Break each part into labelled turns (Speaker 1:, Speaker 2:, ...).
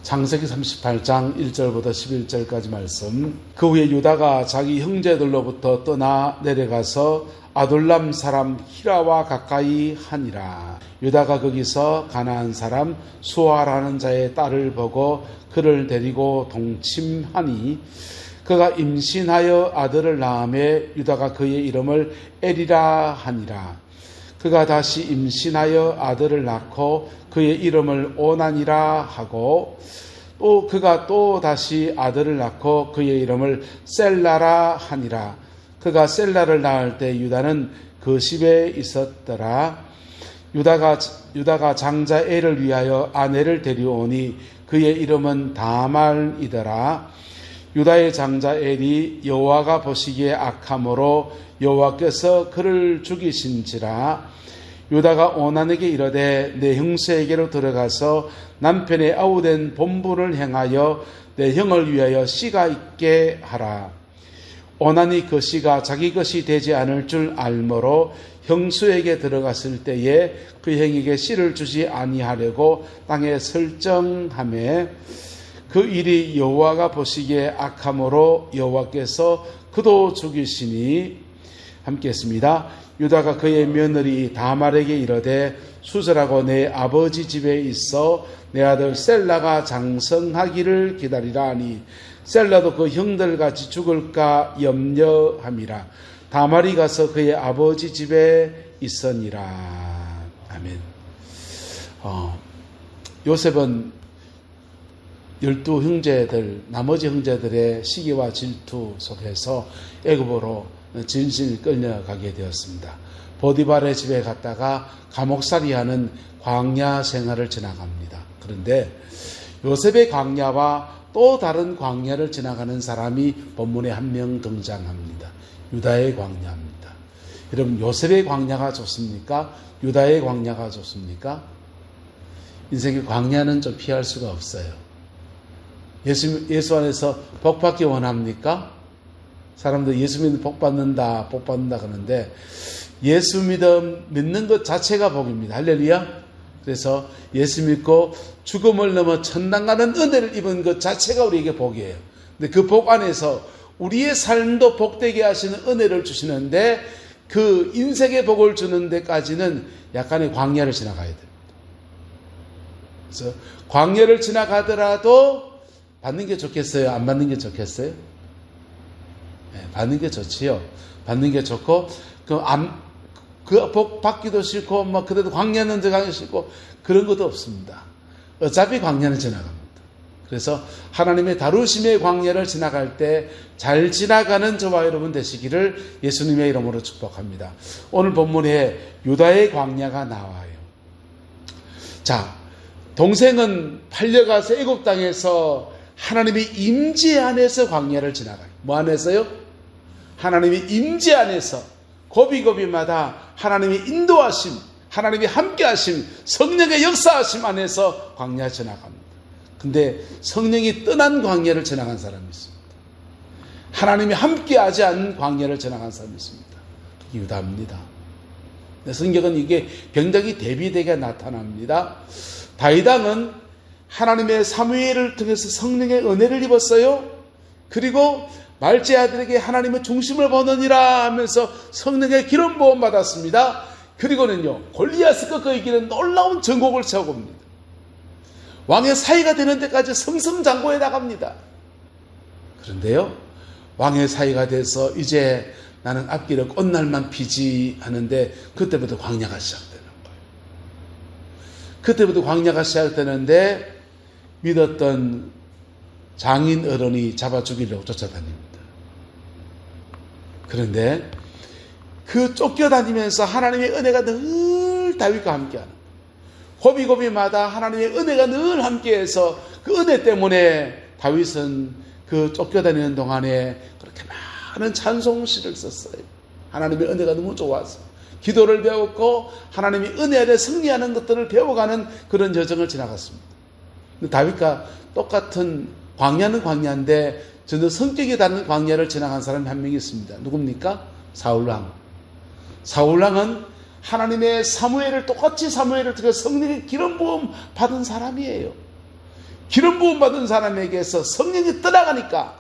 Speaker 1: 창세기 38장 1절부터 11절까지 말씀. 그 후에 유다가 자기 형제들로부터 떠나 내려가서 아둘람 사람 히라와 가까이 하니라. 유다가 거기서 가나안 사람 수아라는 자의 딸을 보고 그를 데리고 동침하니 그가 임신하여 아들을 낳음에 유다가 그의 이름을 에리라 하니라. 그가 다시 임신하여 아들을 낳고 그의 이름을 오난이라 하고 또 그가 또 다시 아들을 낳고 그의 이름을 셀라라 하니라. 그가 셀라를 낳을 때 유다는 그 집에 있었더라. 유다가 장자 엘을 위하여 아내를 데려오니 그의 이름은 다말이더라. 유다의 장자 엘이 여호와가 보시기에 악함으로 여호와께서 그를 죽이신지라. 유다가 오난에게 이르되 내 형수에게로 들어가서 남편의 아우된 본분을 행하여 내 형을 위하여 씨가 있게 하라. 오난이 그 씨가 자기 것이 되지 않을 줄 알므로 형수에게 들어갔을 때에 그 형에게 씨를 주지 아니하려고 땅에 설정하매 그 일이 여호와가 보시기에 악함으로 여호와께서 그도 죽이시니. 함께 했습니다. 유다가 그의 며느리 다말에게 이르되 수절하고 내 아버지 집에 있어 내 아들 셀라가 장성하기를 기다리라 하니 셀라도 그 형들같이 죽을까 염려함이라. 다말이 가서 그의 아버지 집에 있으니라. 아멘. 요셉은 12형제들, 나머지 형제들의 시기와 질투 속에서 애굽으로 진실 끌려가게 되었습니다. 보디발의 집에 갔다가 감옥살이하는 광야 생활을 지나갑니다. 그런데 요셉의 광야와 또 다른 광야를 지나가는 사람이 본문에 한 명 등장합니다. 유다의 광야입니다. 여러분, 요셉의 광야가 좋습니까? 유다의 광야가 좋습니까? 인생의 광야는 좀 피할 수가 없어요. 예수 안에서 복 받기 원합니까? 사람들 예수 믿는 복 받는다 그러는데 예수 믿는 것 자체가 복입니다. 할렐루야. 그래서 예수 믿고 죽음을 넘어 천당 가는 은혜를 입은 것 자체가 우리에게 복이에요. 근데 그 복 안에서 우리의 삶도 복되게 하시는 은혜를 주시는데 그 인생의 복을 주는 데까지는 약간의 광야를 지나가야 됩니다. 그래서 광야를 지나가더라도 받는 게 좋겠어요? 안 받는 게 좋겠어요? 네, 받는 게 좋지요. 받는 게 좋고 그 복 받기도 싫고 그래도 광야는 들어가기 싫고 그런 것도 없습니다. 어차피 광야는 지나갑니다. 그래서 하나님의 다루심의 광야를 지나갈 때 잘 지나가는 저와 여러분 되시기를 예수님의 이름으로 축복합니다. 오늘 본문에 유다의 광야가 나와요. 자, 동생은 팔려가서 애굽 땅에서 하나님의 임재 안에서 광야를 지나가요. 뭐 안에서요? 하나님의 임재 안에서 고비고비마다 하나님의 인도하심, 하나님의 함께하심, 성령의 역사하심 안에서 광야 지나갑니다. 근데 성령이 떠난 광야를 지나간 사람이 있습니다. 하나님이 함께하지 않은 광야를 지나간 사람이 있습니다. 유다입니다. 성경은 이게 굉장히 대비되게 나타납니다. 다윗 왕은 하나님의 사무엘을 통해서 성령의 은혜를 입었어요. 그리고 말제 아들에게 하나님의 중심을 보느니라 하면서 성령의 기름 부음 받았습니다. 그리고는요, 골리앗과 그 이기는 놀라운 전곡을 세우고 옵니다. 왕의 사이가 되는 데까지 승승장구해 나갑니다. 그런데요, 왕의 사이가 돼서 이제 나는 앞길에 꽃날만 피지 하는데 그때부터 광야가 시작되는 거예요. 그때부터 광야가 시작되는데 믿었던 장인 어른이 잡아 죽이려고 쫓아다닙니다. 그런데 그 쫓겨다니면서 하나님의 은혜가 늘 다윗과 함께하는 거예요. 고비고비마다 하나님의 은혜가 늘 함께해서 그 은혜 때문에 다윗은 그 쫓겨다니는 동안에 그렇게 많은 찬송시를 썼어요. 하나님의 은혜가 너무 좋아서 기도를 배웠고 하나님의 은혜 아래 승리하는 것들을 배워가는 그런 여정을 지나갔습니다. 다윗과 똑같은 광야는 광야인데 전혀 성격이 다른 광야를 지나간 사람이 한 명 있습니다. 누굽니까? 사울왕. 사울왕은 하나님의 사무엘을 똑같이 사무엘을 통해 성령의 기름 부음 받은 사람이에요. 기름 부음 받은 사람에게서 성령이 떠나가니까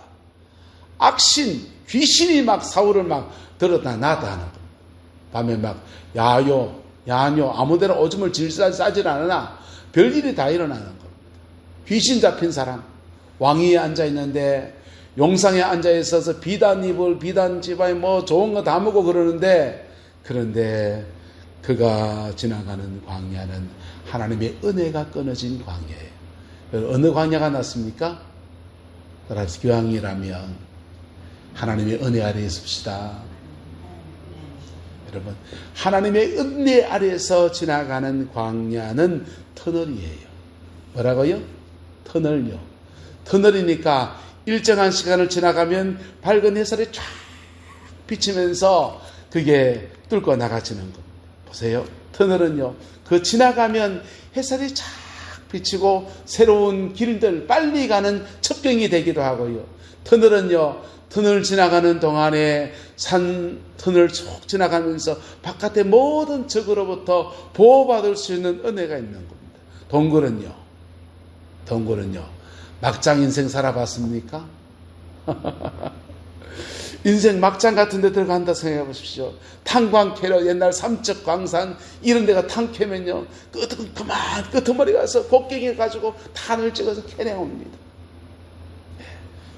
Speaker 1: 악신, 귀신이 막 사울을 막 드러나다 하는 겁니다. 밤에 막 야요, 야뇨, 아무데나 오줌을 싸질 않으나 별일이 다 일어나는 겁니다. 귀신 잡힌 사람, 왕위에 앉아있는데 용상에 앉아있어서 비단 입을, 비단 지방에 뭐 좋은 거 다 먹고 그러는데, 그런데 그가 지나가는 광야는 하나님의 은혜가 끊어진 광야예요. 어느 광야가 낫습니까? 따라서 교황이라면 하나님의 은혜 아래에 섭시다. 여러분, 하나님의 은혜 아래에서 지나가는 광야는 터널이에요. 뭐라고요? 터널요. 터널이니까 일정한 시간을 지나가면 밝은 햇살이 쫙 비치면서 그게 뚫고 나가지는 겁니다. 보세요. 터널은요, 그 지나가면 햇살이 쫙 비치고 새로운 길들, 빨리 가는 첩경이 되기도 하고요. 터널은요, 터널 지나가는 동안에 산 터널 쭉 지나가면서 바깥의 모든 적으로부터 보호받을 수 있는 은혜가 있는 겁니다. 동굴은요, 막장 인생 살아봤습니까? 인생 막장 같은 데 들어간다 생각해 보십시오. 탄광 캐러 옛날 삼척 광산 이런 데가 탄 캐면요, 그만 끄트머리 가서 곡괭이 가지고 탄을 찍어서 캐내옵니다.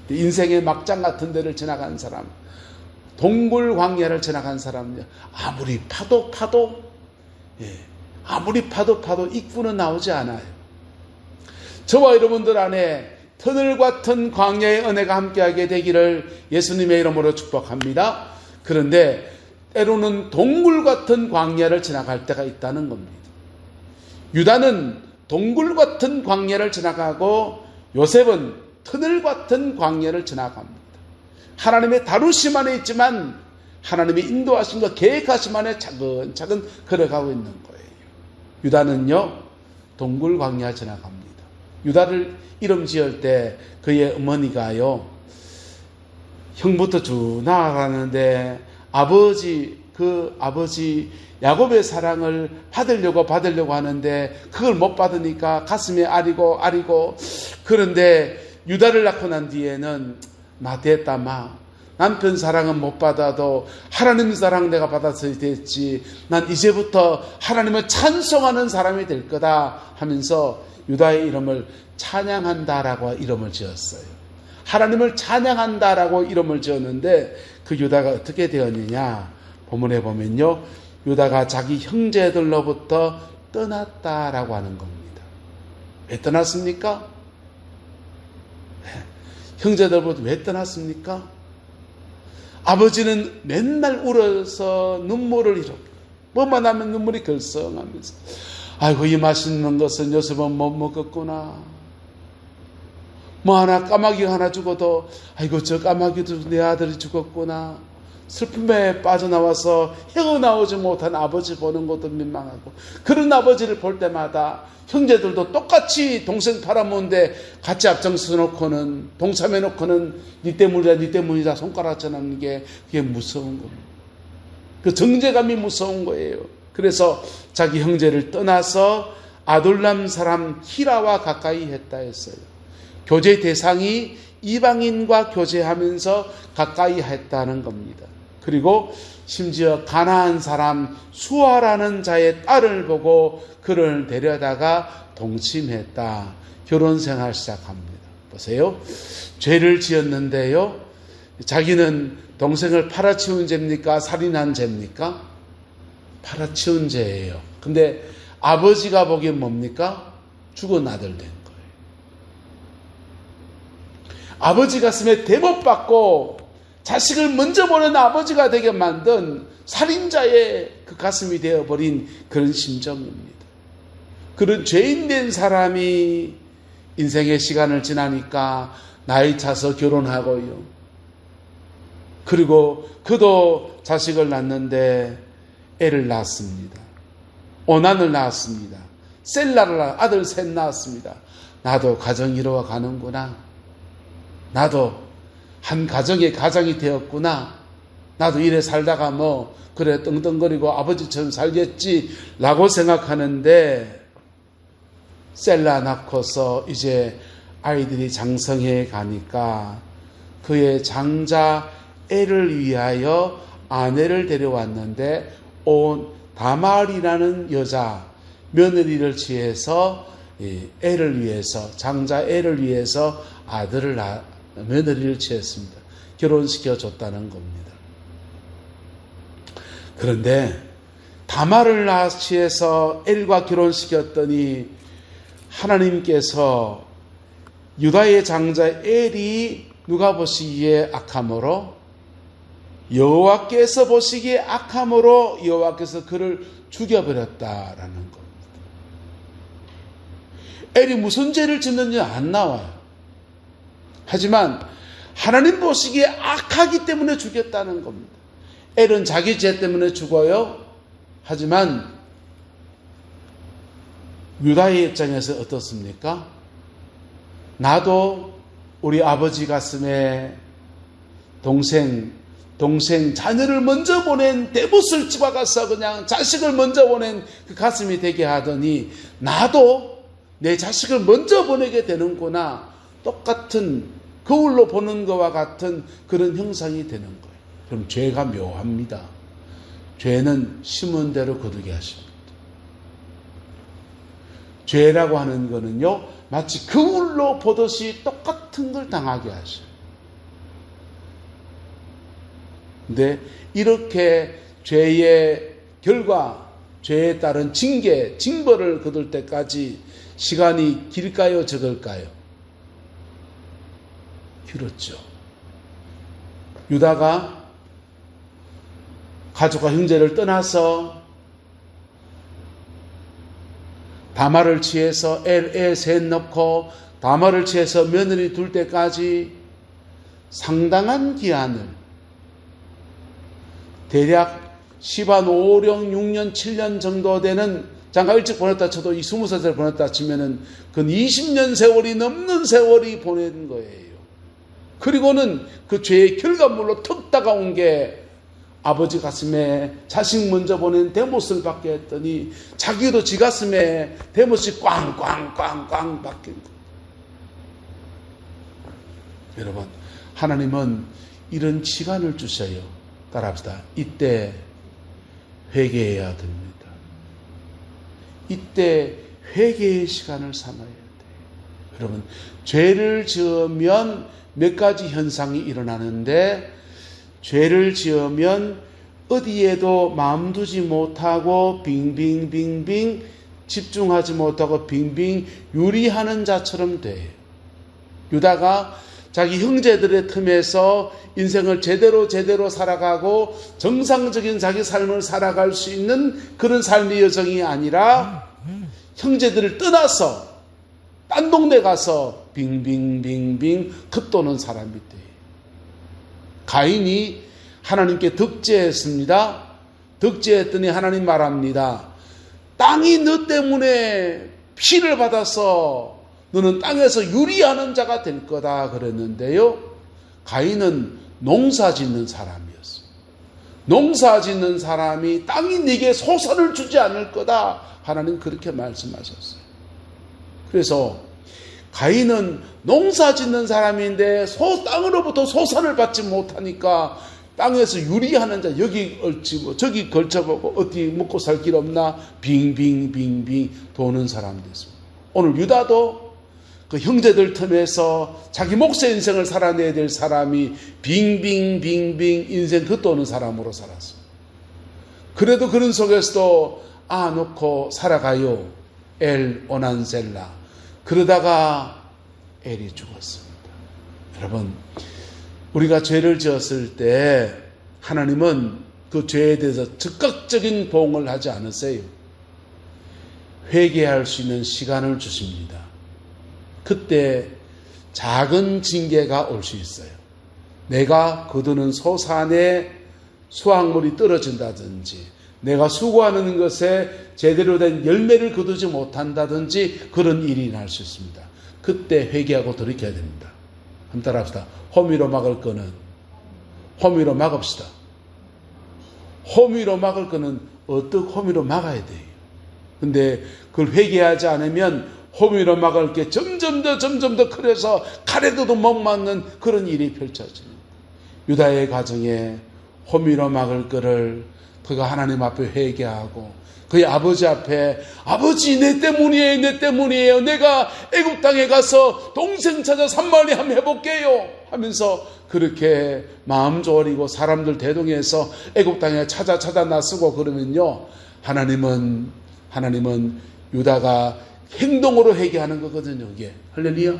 Speaker 1: 인생의 막장 같은 데를 지나간 사람, 동굴 광야를 지나간 사람은요, 아무리 파도 입구는 나오지 않아요. 저와 여러분들 안에 터널 같은 광야의 은혜가 함께하게 되기를 예수님의 이름으로 축복합니다. 그런데 때로는 동굴 같은 광야를 지나갈 때가 있다는 겁니다. 유다는 동굴 같은 광야를 지나가고 요셉은 터널 같은 광야를 지나갑니다. 하나님의 다루심 안에 있지만 하나님의 인도하심과 계획하심 안에 차근차근 걸어가고 있는 거예요. 유다는요, 동굴 광야 지나갑니다. 유다를 이름 지을 때 그의 어머니가요, 형부터 쭉 나아가는데 아버지 야곱의 사랑을 받으려고 하는데 그걸 못 받으니까 가슴이 아리고 그런데 유다를 낳고 난 뒤에는 됐다 남편 사랑은 못 받아도 하나님 사랑 내가 받아서 됐지, 난 이제부터 하나님을 찬송하는 사람이 될 거다 하면서 유다의 이름을 찬양한다라고 이름을 지었어요. 하나님을 찬양한다라고 이름을 지었는데 그 유다가 어떻게 되었느냐, 본문에 보면요, 유다가 자기 형제들로부터 떠났다라고 하는 겁니다. 왜 떠났습니까? 형제들로부터 왜 떠났습니까? 아버지는 맨날 울어서 눈물을 흘려, 뭐만 하면 눈물이 글썽하면서, 아이고 이 맛있는 것은 요셉은 못 먹었구나. 뭐 하나 까마귀 하나 죽어도 아이고 저 까마귀도 내 아들이 죽었구나. 슬픔에 빠져나와서 헤어나오지 못한 아버지 보는 것도 민망하고, 그런 아버지를 볼 때마다 형제들도 똑같이 동생 팔아먹는데 같이 앞장서 놓고는, 동참해 놓고는 니 때문이다 손가락 전하는 게 그게 무서운 겁니다. 그 정죄감이 무서운 거예요. 그래서 자기 형제를 떠나서 아둘람 사람 히라와 가까이 했다 했어요. 교제 대상이 이방인과 교제하면서 가까이 했다는 겁니다. 그리고 심지어 가나안 사람 수아라는 자의 딸을 보고 그를 데려다가 동침했다. 결혼 생활 시작합니다. 보세요. 죄를 지었는데요, 자기는 동생을 팔아치운 죄입니까? 살인한 죄입니까? 팔아치운 죄예요. 근데 아버지가 보기엔 뭡니까? 죽은 아들 된 거예요. 아버지 가슴에 대법받고 자식을 먼저 보는 아버지가 되게 만든 살인자의 그 가슴이 되어버린 그런 심정입니다. 그런 죄인된 사람이 인생의 시간을 지나니까 나이 차서 결혼하고요. 그리고 그도 자식을 낳는데 애를 낳았습니다. 오난을 낳았습니다. 셀라를 아들 셋 낳았습니다. 나도 가정 이루어 가는구나. 나도 한 가정의 가장이 되었구나. 나도 이래 살다가 그래 떵떵거리고 아버지처럼 살겠지 라고 생각하는데, 셀라 낳고서 이제 아이들이 장성해 가니까 그의 장자 엘을 위하여 아내를 데려왔는데 온 다말이라는 여자 며느리를 취해서 엘을 위해서 장자 엘을 위해서 며느리를 취했습니다. 결혼시켜 줬다는 겁니다. 그런데 다말을 취해서 엘과 결혼시켰더니 하나님께서 유다의 장자 엘이 누가 보시기에 악함으로 여호와께서 보시기에 악함으로 여호와께서 그를 죽여버렸다라는 겁니다. 엘이 무슨 죄를 짓는지 안 나와요. 하지만 하나님 보시기에 악하기 때문에 죽였다는 겁니다. 엘은 자기 죄 때문에 죽어요. 하지만 유다의 입장에서 어떻습니까? 나도 우리 아버지 가슴에 동생 자녀를 먼저 보낸 대못을 집어가서 그냥 자식을 먼저 보낸 그 가슴이 되게 하더니 나도 내 자식을 먼저 보내게 되는구나. 똑같은 거울로 보는 것과 같은 그런 형상이 되는 거예요. 그럼 죄가 묘합니다. 죄는 심은 대로 거두게 하십니다. 죄라고 하는 거는요, 마치 거울로 보듯이 똑같은 걸 당하게 하셔요. 근데 이렇게 죄의 결과, 죄에 따른 징벌을 거둘 때까지 시간이 길까요, 적을까요? 길었죠. 유다가 가족과 형제를 떠나서 다말을 취해서 엘에 셋 넣고 다말을 취해서 며느리 둘 때까지 상당한 기한을 대략 10한 5, 6년, 7년 정도 되는 장가 일찍 보냈다 쳐도 이 20살을 보냈다 치면은 그 20년 세월이 넘는 세월이 보낸 거예요. 그리고는 그 죄의 결과물로 턱 다가온 게 아버지 가슴에 자식 먼저 보낸 대못을 받게 했더니 자기도 지 가슴에 대못이 꽝꽝꽝꽝 박힌 거예요. 여러분, 하나님은 이런 시간을 주셔요. 따라합시다. 이때 회개해야 됩니다. 이때 회개의 시간을 삼아야 돼요. 여러분, 죄를 지으면 몇 가지 현상이 일어나는데, 죄를 지으면 어디에도 마음 두지 못하고 빙빙빙빙 집중하지 못하고 빙빙 유리하는 자처럼 돼요. 유다가 자기 형제들의 틈에서 인생을 제대로 살아가고 정상적인 자기 삶을 살아갈 수 있는 그런 삶의 여정이 아니라 형제들을 떠나서 딴 동네 가서 빙빙빙빙 겉도는 사람이 돼요. 가인이 하나님께 득죄했습니다. 득죄했더니 하나님 말합니다. 땅이 너 때문에 피를 받아서 너는 땅에서 유리하는 자가 될 거다 그랬는데요. 가인은 농사 짓는 사람이었습니다. 농사 짓는 사람이 땅이 네게 소산을 주지 않을 거다. 하나님 그렇게 말씀하셨어요. 그래서 가인은 농사 짓는 사람인데 땅으로부터 소산을 받지 못하니까 땅에서 유리하는 자, 여기 얽히고 저기 걸쳐보고 어디 먹고 살 길 없나 빙빙빙빙 도는 사람 됐습니다. 오늘 유다도 그 형제들 틈에서 자기 몫의 인생을 살아내야 될 사람이 빙빙빙빙 인생 겉도는 사람으로 살았습니다. 그래도 그런 속에서도 놓고 살아가요. 엘 오난셀라. 그러다가 엘이 죽었습니다. 여러분, 우리가 죄를 지었을 때 하나님은 그 죄에 대해서 즉각적인 보응을 하지 않으세요. 회개할 수 있는 시간을 주십니다. 그때 작은 징계가 올 수 있어요. 내가 거두는 소산에 수확물이 떨어진다든지 내가 수고하는 것에 제대로 된 열매를 거두지 못한다든지 그런 일이 날 수 있습니다. 그때 회개하고 돌이켜야 됩니다. 한번 따라합시다. 호미로 막을 거는 호미로 막읍시다. 호미로 막을 거는 어떻게 호미로 막아야 돼요. 근데 그걸 회개하지 않으면 호미로 막을 게 점점 더 커져서 칼에도 못 맞는 그런 일이 펼쳐지는 유다의 가정에 호미로 막을 거를 그가 하나님 앞에 회개하고 그의 아버지 앞에 아버지 내 때문이에요. 내가 애굽 땅에 가서 동생 찾아 산말리 한번 해볼게요 하면서 그렇게 마음 졸이고 사람들 대동해서 애굽 땅에 찾아 나서고 그러면요 하나님은 유다가 행동으로 회개하는 거거든요. 이게 할렐루야.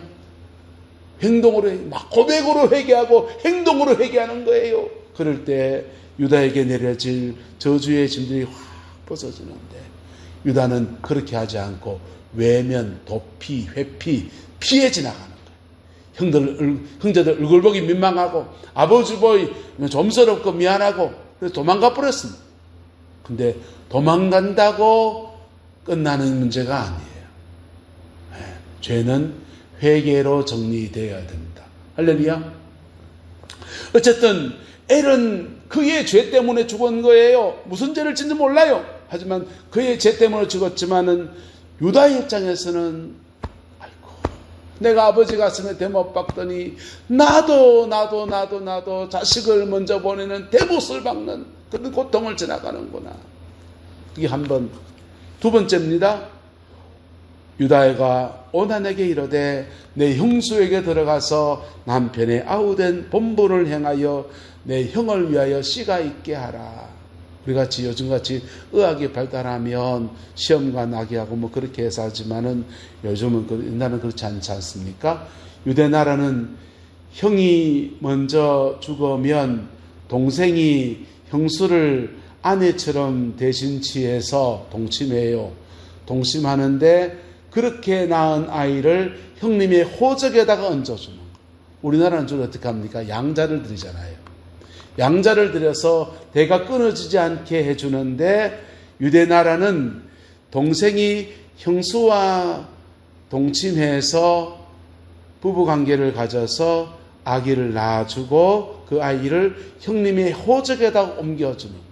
Speaker 1: 행동으로 막 고백으로 회개하고 행동으로 회개하는 거예요. 그럴 때 유다에게 내려질 저주의 짐들이 확 벗어지는데 유다는 그렇게 하지 않고 외면, 도피, 회피, 피해 지나가는 거예요. 형제들 얼굴 보기 민망하고 아버지 보이 좀스럽고 미안하고 그래서 도망가 버렸습니다. 근데 도망간다고 끝나는 문제가 아니에요. 죄는 회개로 정리되어야 됩니다. 할렐루야. 어쨌든 엘은 그의 죄 때문에 죽은 거예요. 무슨 죄를 짓는지 몰라요. 하지만 그의 죄 때문에 죽었지만은 유다의 입장에서는 아이고 내가 아버지 가슴에 대못 박더니 나도 자식을 먼저 보내는 대못을 박는 그런 고통을 지나가는구나. 그게 한 번. 두 번째입니다. 유다가 오난에게 이르되 내 형수에게 들어가서 남편의 아우된 본부를 행하여 내 형을 위하여 씨가 있게 하라. 우리같이 요즘같이 의학이 발달하면 시험과 나기하고 뭐 그렇게 해서 하지만은 요즘은 옛날은 그렇지 않지 않습니까? 유대 나라는 형이 먼저 죽으면 동생이 형수를 아내처럼 대신 취해서 동침해요. 동침하는데 그렇게 낳은 아이를 형님의 호적에다가 얹어주는 거예요. 우리나라는 주로 어떻게 합니까? 양자를 드리잖아요. 양자를 드려서 대가 끊어지지 않게 해주는데 유대 나라는 동생이 형수와 동침해서 부부관계를 가져서 아기를 낳아주고 그 아이를 형님의 호적에다 옮겨주는 거예요.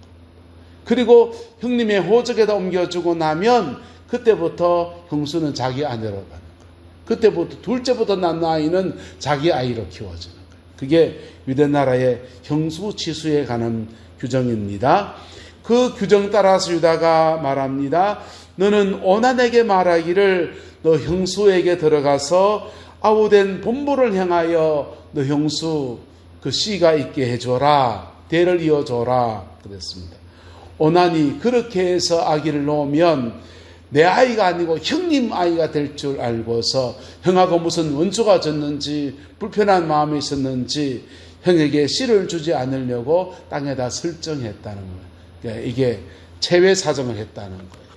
Speaker 1: 그리고 형님의 호적에다 옮겨주고 나면 그때부터 형수는 자기 아내로 가는 거예요. 그때부터 둘째부터 낳는 아이는 자기 아이로 키워지는 거예요. 그게 유대 나라의 형수치수에 관한 규정입니다. 그 규정 따라서 유다가 말합니다. 너는 오난에게 말하기를 너 형수에게 들어가서 아우된 본부를 향하여 너 형수 그 씨가 있게 해줘라. 대를 이어줘라. 그랬습니다. 오난이 그렇게 해서 아기를 놓으면 내 아이가 아니고 형님 아이가 될 줄 알고서 형하고 무슨 원수가 졌는지 불편한 마음이 있었는지 형에게 씨를 주지 않으려고 땅에다 설정했다는 거예요. 그러니까 이게 체외 사정을 했다는 거예요.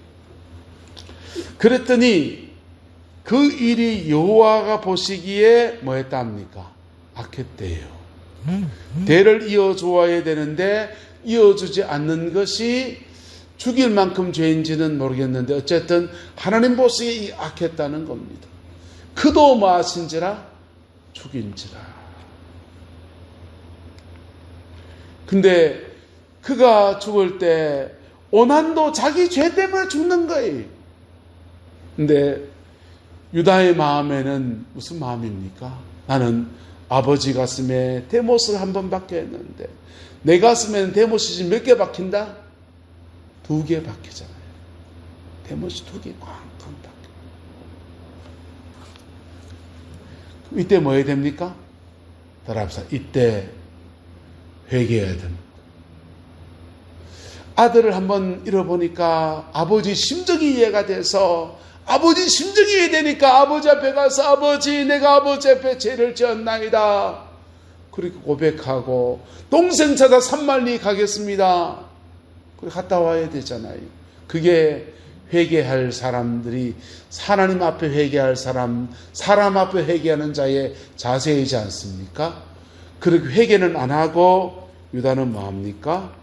Speaker 1: 그랬더니 그 일이 여호와가 보시기에 뭐 했다 합니까? 악했대요. 대를 이어주어야 되는데 이어주지 않는 것이 죽일 만큼 죄인지는 모르겠는데 어쨌든 하나님 보시기에 악했다는 겁니다. 그도 뭐 하신지라? 죽인지라. 근데 그가 죽을 때 오난도 자기 죄 때문에 죽는 거예요. 근데 유다의 마음에는 무슨 마음입니까? 나는 아버지 가슴에 대못을 한 번 박혀 했는데 내 가슴에는 대못이 몇 개 박힌다? 2개 박히잖아요. 대못이 2개 꽝꽝 박혀. 이때 뭐 해야 됩니까? 따라합시다. 이때 회개해야 됩니다. 아들을 한번 잃어보니까 아버지 심정이 이해가 돼서 아버지 심정이 이해되니까 아버지 앞에 가서 아버지 내가 아버지 앞에 죄를 지었나이다. 그렇게 고백하고 동생 찾아 산말리 가겠습니다. 갔다 와야 되잖아요. 그게 회개할 사람들이 하나님 앞에 회개할 사람 앞에 회개하는 자의 자세이지 않습니까? 그렇게 회개는 안 하고 유다는 뭐합니까?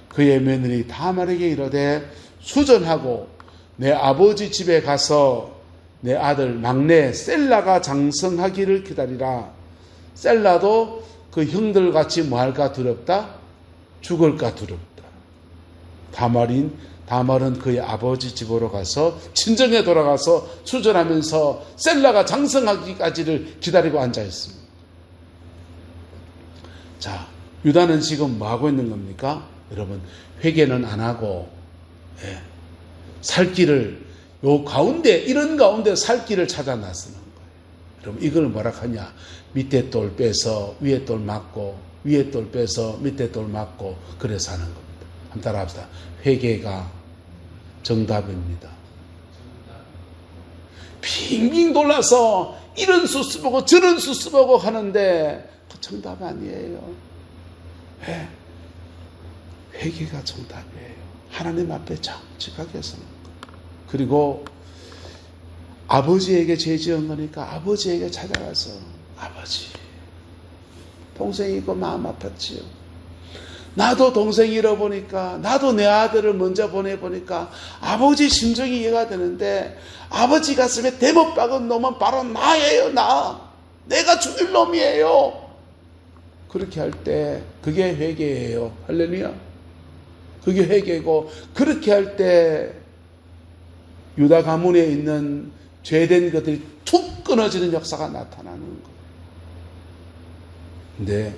Speaker 1: 그의 며느리 다말에게 이르되 수전하고 내 아버지 집에 가서 내 아들 막내 셀라가 장성하기를 기다리라. 셀라도 그 형들같이 뭐 할까 두렵다? 죽을까 두렵다. 다말인 다말은 그의 아버지 집으로 가서 친정에 돌아가서 수절하면서 셀라가 장성하기까지를 기다리고 앉아 있습니다. 자, 유다는 지금 뭐 하고 있는 겁니까? 여러분, 회개는 안 하고 살 길을 요 가운데, 이런 가운데 살 길을 찾아 나서는 거예요. 여러분, 이걸 뭐라 하냐? 밑에 돌 빼서 위에 돌 맞고, 위에 돌 빼서 밑에 돌 맞고, 그래 사는 겁니다. 한번 따라 합시다. 회개가 정답입니다. 빙빙 돌아서 이런 수스 보고 저런 수스 보고 하는데 그 정답 아니에요. 왜? 회개가 정답이에요. 하나님 앞에 정직하게 서는 것. 그리고 아버지에게 죄 지은 거니까 아버지에게 찾아가서 아버지, 동생이 있고 마음 아팠지요. 나도 동생 잃어보니까, 나도 내 아들을 먼저 보내보니까 아버지 심정이 이해가 되는데, 아버지 가슴에 대못 박은 놈은 바로 나예요. 내가 죽일 놈이에요. 그렇게 할 때 그게 회개예요. 할렐루야. 그게 회개고, 그렇게 할 때 유다 가문에 있는 죄된 것들이 툭 끊어지는 역사가 나타나는 거예요. 근데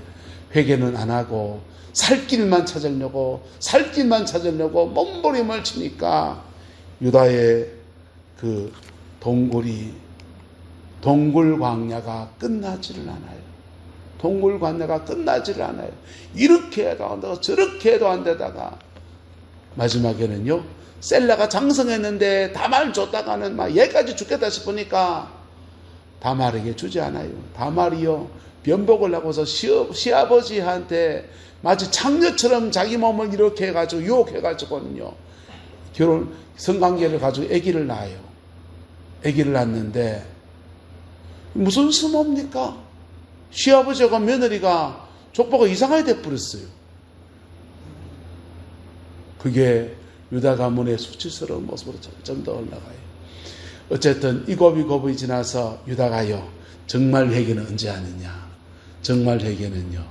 Speaker 1: 회개는 안 하고 살 길만 찾으려고 몸부림을 치니까 유다의 그 동굴 광야가 끝나지를 않아요. 동굴 광야가 끝나지를 않아요. 이렇게 해도 안 되고 저렇게 해도 안 되다가 마지막에는요, 셀라가 장성했는데 다말 줬다가는 막 얘까지 죽겠다 싶으니까 다말에게 주지 않아요. 다말이요, 변복을 하고서 시아버지한테 마치 창녀처럼 자기 몸을 이렇게 해가지고 유혹해가지고는요, 성관계를 가지고 아기를 낳아요. 아기를 낳는데 무슨 수모입니까? 시아버지가 며느리가 족보가 이상하게 돼버렸어요. 그게 유다 가문의 수치스러운 모습으로 점점 더 올라가요. 어쨌든 이 고비 지나서 유다가요, 정말 회개는 언제 하느냐? 정말 회개는요,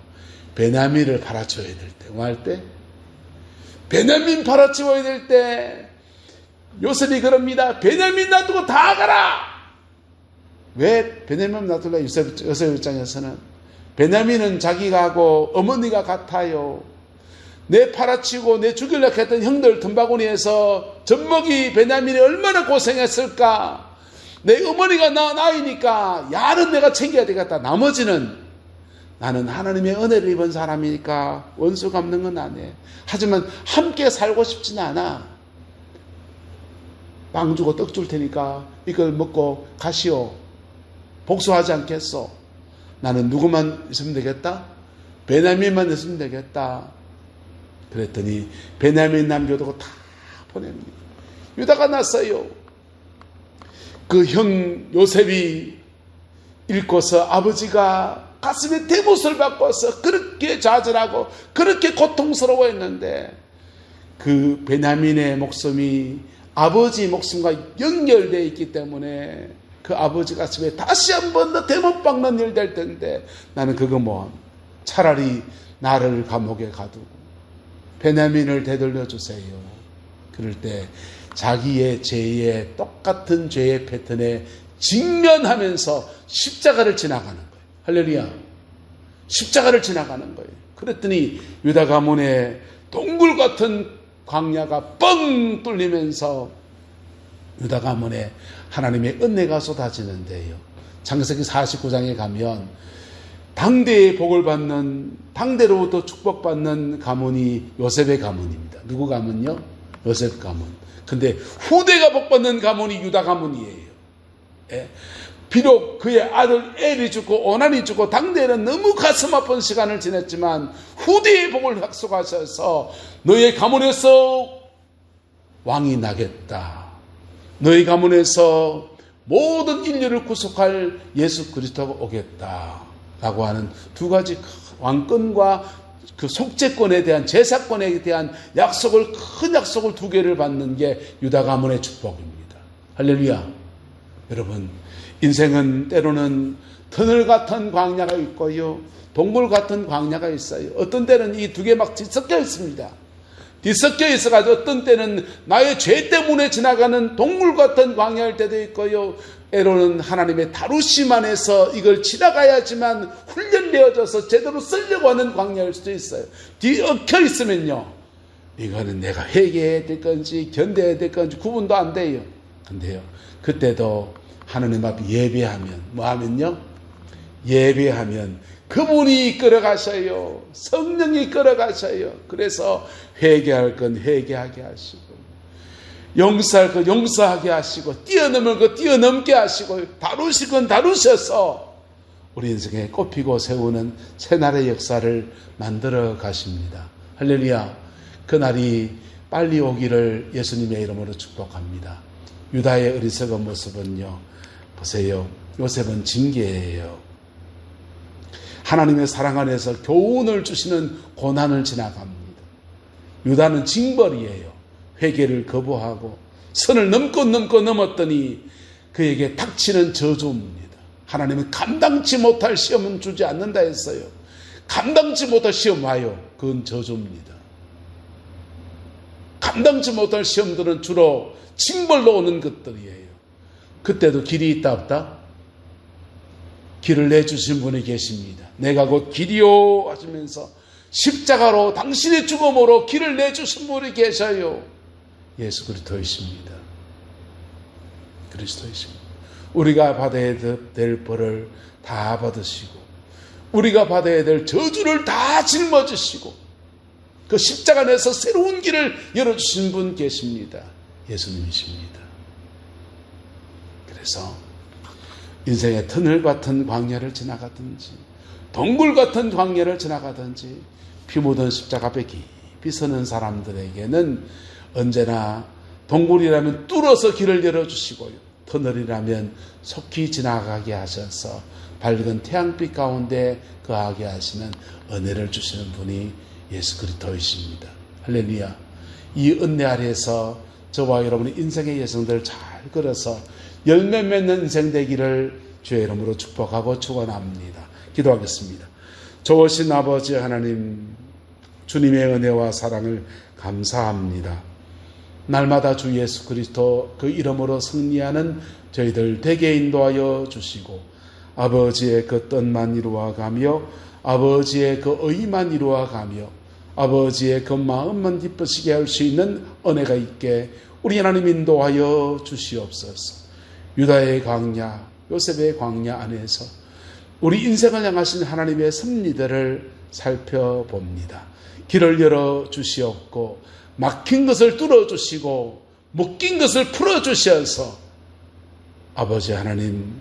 Speaker 1: 베냐민을 팔아줘야 될 때, 뭐 할 때? 베냐민 팔아치워야 될 때 요셉이 그럽니다. 베냐민 놔두고 다 가라! 왜 베냐민 놔둘라? 요셉 입장에서는 베냐민은 자기가 하고 어머니가 같아요. 내 팔아치고 내 죽이려고 했던 형들 덤바구니에서 젖먹이 베냐민이 얼마나 고생했을까. 내 어머니가 나이니까 야는 내가 챙겨야 되겠다. 나머지는 나는 하나님의 은혜를 입은 사람이니까 원수 갚는 건 안 해. 하지만 함께 살고 싶지는 않아. 빵 주고 떡 줄 테니까 이걸 먹고 가시오. 복수하지 않겠소. 나는 누구만 있으면 되겠다? 베냐민만 있으면 되겠다. 그랬더니 베냐민 남겨두고 다 보냅니다. 유다가 났어요. 그 형 요셉이 읽고서 아버지가 가슴에 대못을 받고서 그렇게 좌절하고 그렇게 고통스러워했는데, 그 베냐민의 목숨이 아버지 목숨과 연결되어 있기 때문에 그 아버지 가슴에 다시 한 번 더 대못 박는 일 될 텐데, 나는 그거 뭐 차라리 나를 감옥에 가두고 베냐민을 되돌려 주세요. 그럴 때 자기의 죄의 똑같은 죄의 패턴에 직면하면서 십자가를 지나가는 거예요. 할렐루야. 십자가를 지나가는 거예요. 그랬더니 유다 가문의 동굴 같은 광야가 뻥 뚫리면서 유다 가문에 하나님의 은혜가 쏟아지는데요. 창세기 49장에 가면 당대의 복을 받는, 당대로부터 축복받는 가문이 요셉의 가문입니다. 누구 가문요? 요셉 가문. 근데 후대가 복받는 가문이 유다 가문이에요. 예. 비록 그의 아들 엘이 죽고 오난이 죽고 당대에는 너무 가슴 아픈 시간을 지냈지만 후대의 복을 약속하셔서 너의 가문에서 왕이 나겠다. 너희 가문에서 모든 인류를 구속할 예수 그리스도가 오겠다. 라고 하는 두 가지 왕권과 그 속죄권에 대한, 제사권에 대한 약속을, 큰 약속을 두 개를 받는 게 유다 가문의 축복입니다. 할렐루야. 여러분, 인생은 때로는 터널 같은 광야가 있고요, 동굴 같은 광야가 있어요. 어떤 때는 이 두 개 막 섞여 있습니다. 뒤섞여 있어가지고 어떤 때는 나의 죄 때문에 지나가는 동물 같은 광야일 때도 있고요. 때로는 하나님의 다루심 안에서 이걸 지나가야지만 훈련되어져서 제대로 쓰려고 하는 광야일 수도 있어요. 뒤엉켜 있으면요, 이거는 내가 회개해야 될 건지 견뎌야 될 건지 구분도 안 돼요. 근데요, 그때도 하나님 앞에 예배하면 뭐하면요, 예배하면 그분이 이끌어가셔요. 성령이 이끌어가셔요. 그래서 회개할 건 회개하게 하시고, 용서할 건 용서하게 하시고, 뛰어넘을 건 뛰어넘게 하시고, 다루실 건 다루셔서 우리 인생에 꼽히고 세우는 새날의 역사를 만들어 가십니다. 할렐루야. 그날이 빨리 오기를 예수님의 이름으로 축복합니다. 유다의 어리석은 모습은요, 보세요, 요셉은 징계예요. 하나님의 사랑 안에서 교훈을 주시는 고난을 지나갑니다. 유다는 징벌이에요. 회개를 거부하고 선을 넘고 넘었더니 그에게 닥치는 저주입니다. 하나님은 감당치 못할 시험은 주지 않는다 했어요. 감당치 못할 시험 와요. 그건 저주입니다. 감당치 못할 시험들은 주로 징벌로 오는 것들이에요. 그때도 길이 있다 없다? 길을 내주신 분이 계십니다. 내가 곧 길이요 하시면서 십자가로 당신의 죽음으로 길을 내주신 분이 계셔요. 예수 그리스도이십니다. 그리스도이십니다. 우리가 받아야 될 벌을 다 받으시고, 우리가 받아야 될 저주를 다 짊어지시고, 그 십자가 내에서 새로운 길을 열어주신 분 계십니다. 예수님이십니다. 그래서 인생의 터널 같은 광야를 지나가든지 동굴 같은 광야를 지나가든지 피 묻은 십자가 앞에 깊이 서는 사람들에게는 언제나 동굴이라면 뚫어서 길을 열어주시고요, 터널이라면 속히 지나가게 하셔서 밝은 태양빛 가운데 거하게 하시는 은혜를 주시는 분이 예수 그리스도이십니다. 할렐루야. 이 은혜 아래에서 저와 여러분의 인생의 여정들을 잘 걸어서 열매 맺는 인생 되기를 주의 이름으로 축복하고 축원합니다. 기도하겠습니다. 좋으신 아버지 하나님, 주님의 은혜와 사랑을 감사합니다. 날마다 주 예수 그리스도 그 이름으로 승리하는 저희들 되게 인도하여 주시고, 아버지의 그 뜻만 이루어가며 아버지의 그 의만 이루어가며 아버지의 그 마음만 기쁘시게 할 수 있는 은혜가 있게 우리 하나님 인도하여 주시옵소서. 유다의 광야, 요셉의 광야 안에서 우리 인생을 향하신 하나님의 섭리들을 살펴봅니다. 길을 열어 주시옵고 막힌 것을 뚫어 주시고 묶인 것을 풀어 주셔서 아버지 하나님,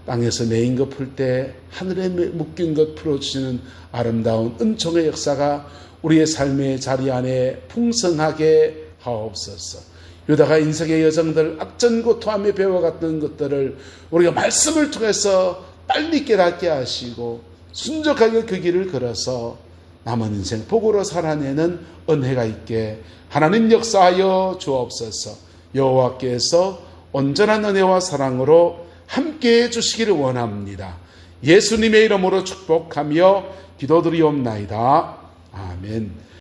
Speaker 1: 땅에서 메인 것 풀 때 하늘에 묶인 것 풀어주시는 아름다운 은총의 역사가 우리의 삶의 자리 안에 풍성하게 하옵소서. 유다가 인생의 여정들 악전고토하며 배워갔던 것들을 우리가 말씀을 통해서 빨리 깨닫게 하시고 순적하게 그 길을 걸어서 남은 인생 복으로 살아내는 은혜가 있게 하나님 역사하여 주옵소서. 여호와께서 온전한 은혜와 사랑으로 함께해 주시기를 원합니다. 예수님의 이름으로 축복하며 기도드리옵나이다. 아멘.